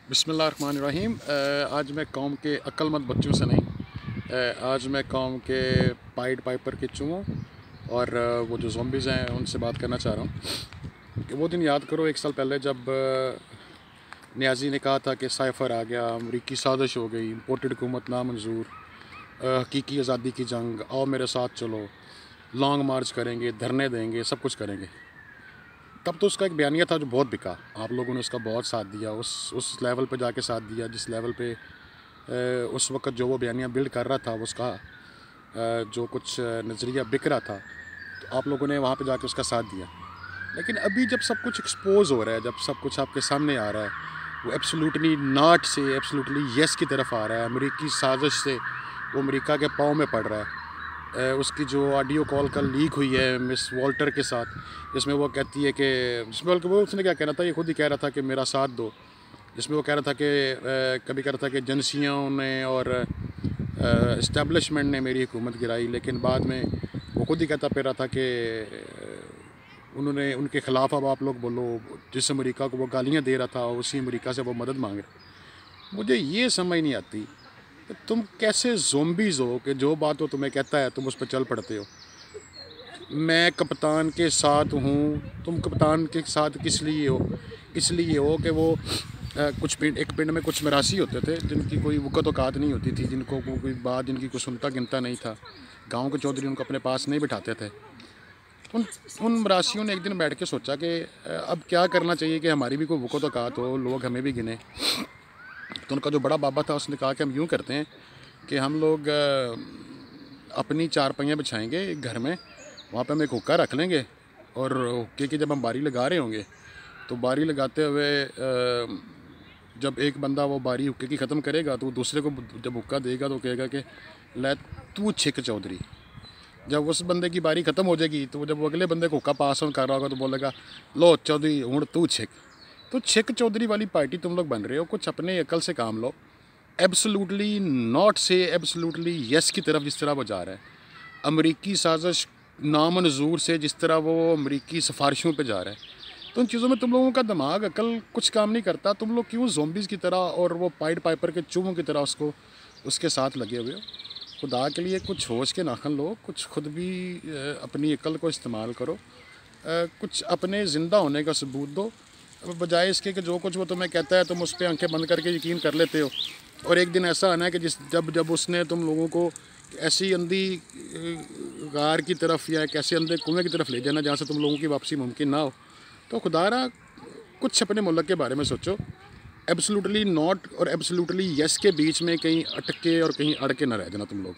बिस्मिल्लाहिर्रहमानिर्रहीम। आज मैं कौम के अक्लमंद बच्चों से नहीं, आज मैं कौम के पाइड पाइपर के चूहों और वो जो ज़ॉम्बीज़ हैं उनसे बात करना चाह रहा हूँ कि वो दिन याद करो 1 साल पहले जब नियाज़ी ने कहा था कि साइफ़र आ गया, अमरीकी साजिश हो गई, इम्पोर्टेड हुकूमत नामंजूर, हकीकी आज़ादी की जंग, आओ मेरे साथ चलो, लॉन्ग मार्च करेंगे, धरने देंगे, सब कुछ करेंगे। तब तो उसका एक बयानिया था जो बहुत बिका। आप लोगों ने उसका बहुत साथ दिया, उस लेवल पे जाके साथ दिया जिस लेवल पे उस वक्त जो वो बयानिया बिल्ड कर रहा था, उसका जो कुछ नज़रिया बिक रहा था, तो आप लोगों ने वहाँ पे जाके उसका साथ दिया। लेकिन अभी जब सब कुछ एक्सपोज हो रहा है, जब सब कुछ आपके सामने आ रहा है, वो एब्सोल्युटली नॉट से एब्सोल्युटली यस की तरफ आ रहा है, अमेरिकी साजिश से वो अमेरिका के पाँव में पड़ रहा है। उसकी जो ऑडियो कॉल कल लीक हुई है मिस वॉल्टर के साथ, जिसमें वो कहती है कि जिसमें बल्कि वो उसने क्या कहना था, ये खुद ही कह रहा था कि मेरा साथ दो, जिसमें वो कह रहा था कि कभी कह रहा था कि एजेंसियों ने और इस्टेब्लिशमेंट ने मेरी हुकूमत गिराई, लेकिन बाद में वो खुद ही कहता फिर रहा था कि उन्होंने उनके ख़िलाफ़ अब आप लोग बोलो, जिस अमेरिका को वो गालियाँ दे रहा था उसी अमेरिका से वो मदद मांग रहे। मुझे ये समझ नहीं आती कि तुम कैसे ज़ॉम्बीज़ हो कि जो बात वो तुम्हें कहता है तुम उस पर चल पड़ते हो। मैं कप्तान के साथ हूँ, तुम कप्तान के साथ किस लिए हो? इसलिए हो कि वो कुछ पिंड, एक पिंड में कुछ मरासी होते थे जिनकी कोई वक़्त औकात नहीं होती थी, जिनको कोई बात, जिनकी कोई सुनता गिनता नहीं था। गांव के चौधरी उनको अपने पास नहीं बिठाते थे। उन उन मरासियों ने एक दिन बैठ के सोचा कि अब क्या करना चाहिए कि हमारी भी कोई वक़्त औकात हो, लोग हमें भी गिने। तो उनका जो बड़ा बाबा था उसने कहा कि हम यूँ करते हैं कि हम लोग अपनी चारपाइयाँ बिछाएंगे एक घर में, वहाँ पे हम एक हुक्का रख लेंगे और हुक्के की जब हम बारी लगा रहे होंगे तो बारी लगाते हुए जब एक बंदा वो बारी हुक्के की ख़त्म करेगा तो दूसरे को जब हुक्का देगा तो कहेगा कि ले तू छिक चौधरी। जब उस बंदे की बारी ख़त्म हो जाएगी तो जब वो अगले बंदे को हुक्का पास ऑन कर रहा होगा तो बोलेगा लो चौधरी हूँ तू छिक। तो छिक चौधरी वाली पार्टी तुम लोग बन रहे हो, कुछ अपने अकल से काम लो। एब्सोल्युटली नॉट से एब्सोल्युटली यस की तरफ जिस तरह वो जा रहा है, अमरीकी साजिश नामंजूर से जिस तरह वो अमरीकी सिफारिशों पे जा रहा है, तो उन चीज़ों में तुम लोगों का दिमाग अकल कुछ काम नहीं करता। तुम लोग क्यों ज़ॉम्बीज़ की तरह और वो पाइड पाइपर के चूहों की तरह उसके साथ लगे हुए हो? खुदा के लिए कुछ होश के नाखन लो, कुछ खुद भी अपनी अकल को इस्तेमाल करो, कुछ अपने ज़िंदा होने का सबूत दो, बजाय इसके कि जो कुछ वो तुम्हें कहता है तुम उस पर आंखें बंद करके यकीन कर लेते हो। और एक दिन ऐसा आना है कि जब उसने तुम लोगों को ऐसी अंधी गार की तरफ या एक ऐसे अंधे कुएँ की तरफ ले जाना जहाँ से तुम लोगों की वापसी मुमकिन ना हो, तो खुदारा कुछ अपने मुल्क के बारे में सोचो। एब्सोल्युटली नॉट और एब्सोल्युटली यस के बीच में कहीं अटके और कहीं अड़ के ना रह जाना तुम लोग।